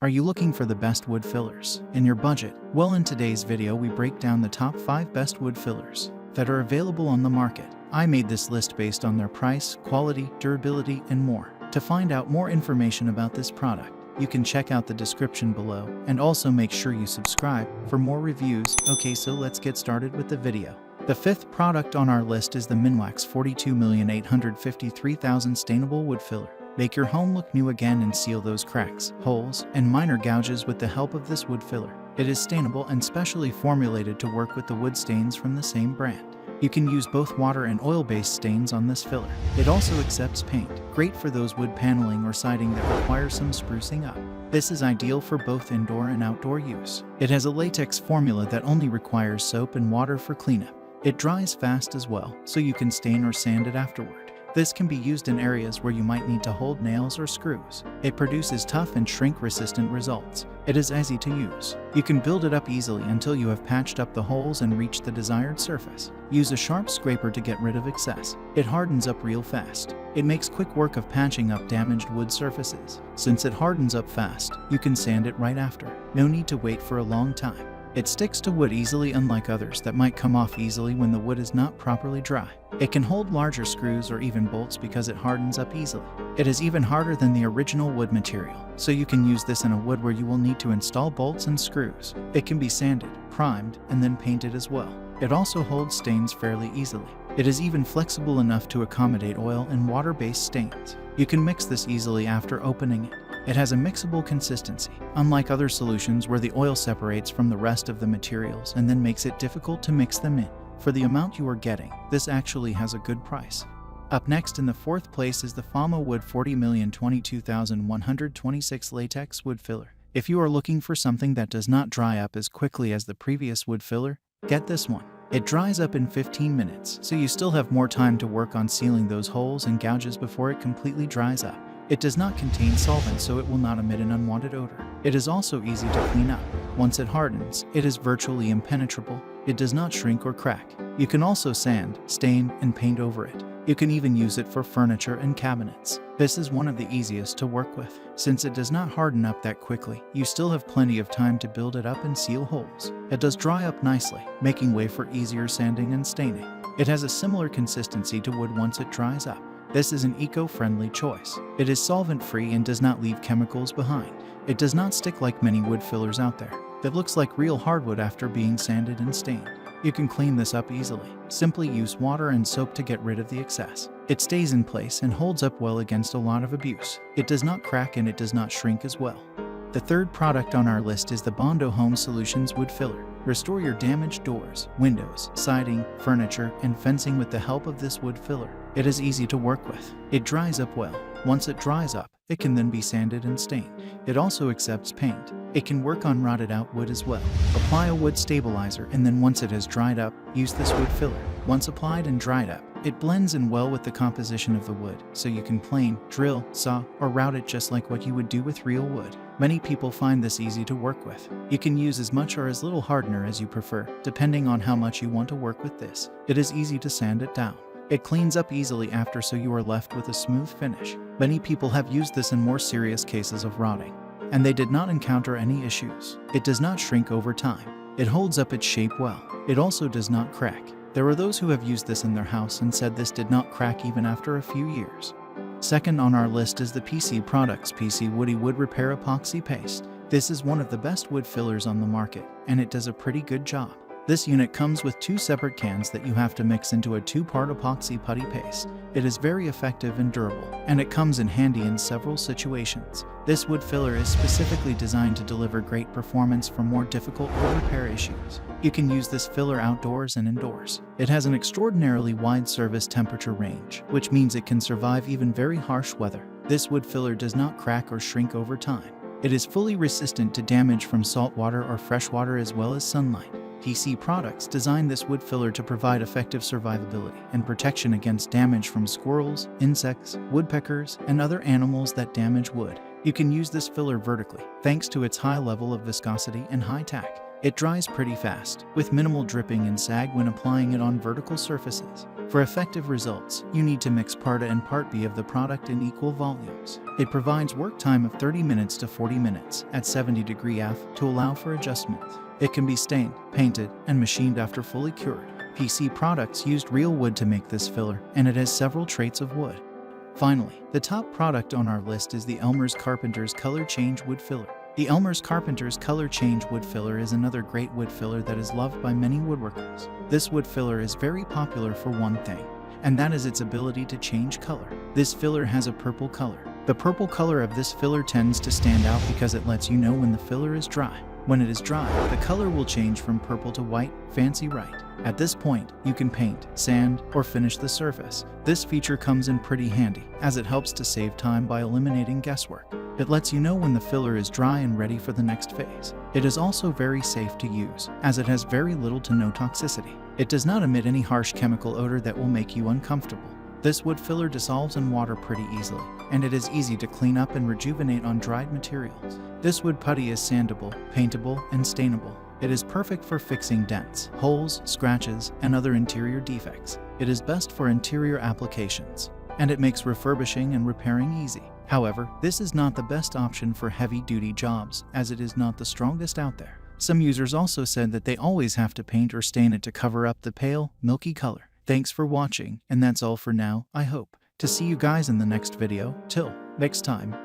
Are you looking for the best wood fillers in your budget? Well, in today's video we break down the top 5 best wood fillers that are available on the market. I made this list based on their price, quality, durability, and more. To find out more information about this product, you can check out the description below, and also make sure you subscribe for more reviews. Okay, so let's get started with the video. The 5th product on our list is the Minwax 42,853,000 Stainable Wood Filler. Make your home look new again and seal those cracks, holes, and minor gouges with the help of this wood filler. It is stainable and specially formulated to work with the wood stains from the same brand. You can use both water and oil-based stains on this filler. It also accepts paint, great for those wood paneling or siding that require some sprucing up. This is ideal for both indoor and outdoor use. It has a latex formula that only requires soap and water for cleanup. It dries fast as well, so you can stain or sand it afterward. This can be used in areas where you might need to hold nails or screws. It produces tough and shrink-resistant results. It is easy to use. You can build it up easily until you have patched up the holes and reached the desired surface. Use a sharp scraper to get rid of excess. It hardens up real fast. It makes quick work of patching up damaged wood surfaces. Since it hardens up fast, you can sand it right after. No need to wait for a long time. It sticks to wood easily, unlike others that might come off easily when the wood is not properly dry. It can hold larger screws or even bolts because it hardens up easily. It is even harder than the original wood material, so you can use this in a wood where you will need to install bolts and screws. It can be sanded, primed, and then painted as well. It also holds stains fairly easily. It is even flexible enough to accommodate oil and water-based stains. You can mix this easily after opening it. It has a mixable consistency, unlike other solutions where the oil separates from the rest of the materials and then makes it difficult to mix them in. For the amount you are getting, this actually has a good price. Up next in the 4th place is the Fama Wood 40,022,126 Latex Wood Filler. If you are looking for something that does not dry up as quickly as the previous wood filler, get this one. It dries up in 15 minutes, so you still have more time to work on sealing those holes and gouges before it completely dries up. It does not contain solvent, so it will not emit an unwanted odor. It is also easy to clean up. Once it hardens, it is virtually impenetrable. It does not shrink or crack. You can also sand, stain, and paint over it. You can even use it for furniture and cabinets. This is one of the easiest to work with. Since it does not harden up that quickly, you still have plenty of time to build it up and seal holes. It does dry up nicely, making way for easier sanding and staining. It has a similar consistency to wood once it dries up. This is an eco-friendly choice. It is solvent-free and does not leave chemicals behind. It does not stick like many wood fillers out there. It looks like real hardwood after being sanded and stained. You can clean this up easily. Simply use water and soap to get rid of the excess. It stays in place and holds up well against a lot of abuse. It does not crack and it does not shrink as well. The 3rd product on our list is the Bondo Home Solutions Wood Filler. Restore your damaged doors, windows, siding, furniture, and fencing with the help of this wood filler. It is easy to work with. It dries up well. Once it dries up, it can then be sanded and stained. It also accepts paint. It can work on rotted out wood as well. Apply a wood stabilizer, and then once it has dried up, use this wood filler. Once applied and dried up, it blends in well with the composition of the wood, so you can plane, drill, saw, or route it just like what you would do with real wood. Many people find this easy to work with. You can use as much or as little hardener as you prefer, depending on how much you want to work with this. It is easy to sand it down. It cleans up easily after, so you are left with a smooth finish. Many people have used this in more serious cases of rotting, and they did not encounter any issues. It does not shrink over time. It holds up its shape well. It also does not crack. There are those who have used this in their house and said this did not crack even after a few years. 2nd on our list is the PC Products PC Woody Wood Repair Epoxy Paste. This is one of the best wood fillers on the market, and it does a pretty good job. This unit comes with 2 separate cans that you have to mix into a 2-part epoxy putty paste. It is very effective and durable, and it comes in handy in several situations. This wood filler is specifically designed to deliver great performance for more difficult wood repair issues. You can use this filler outdoors and indoors. It has an extraordinarily wide service temperature range, which means it can survive even very harsh weather. This wood filler does not crack or shrink over time. It is fully resistant to damage from salt water or fresh water as well as sunlight. PC Products designed this wood filler to provide effective survivability and protection against damage from squirrels, insects, woodpeckers, and other animals that damage wood. You can use this filler vertically, thanks to its high level of viscosity and high tack. It dries pretty fast, with minimal dripping and sag when applying it on vertical surfaces. For effective results, you need to mix part A and part B of the product in equal volumes. It provides work time of 30 minutes to 40 minutes at 70° F to allow for adjustment. It can be stained, painted, and machined after fully cured. PC products used real wood to make this filler, and it has several traits of wood. Finally, the top product on our list is the Elmer's Carpenter's Color Change Wood Filler. The Elmer's Carpenter's Color Change Wood Filler is another great wood filler that is loved by many woodworkers. This wood filler is very popular for one thing, and that is its ability to change color. This filler has a purple color. The purple color of this filler tends to stand out because it lets you know when the filler is dry. When it is dry, the color will change from purple to white, fancy right. At this point, you can paint, sand, or finish the surface. This feature comes in pretty handy, as it helps to save time by eliminating guesswork. It lets you know when the filler is dry and ready for the next phase. It is also very safe to use, as it has very little to no toxicity. It does not emit any harsh chemical odor that will make you uncomfortable. This wood filler dissolves in water pretty easily, and it is easy to clean up and rejuvenate on dried materials. This wood putty is sandable, paintable, and stainable. It is perfect for fixing dents, holes, scratches, and other interior defects. It is best for interior applications, and it makes refurbishing and repairing easy. However, this is not the best option for heavy-duty jobs, as it is not the strongest out there. Some users also said that they always have to paint or stain it to cover up the pale, milky color. Thanks for watching, and that's all for now, I hope to see you guys in the next video. Till next time.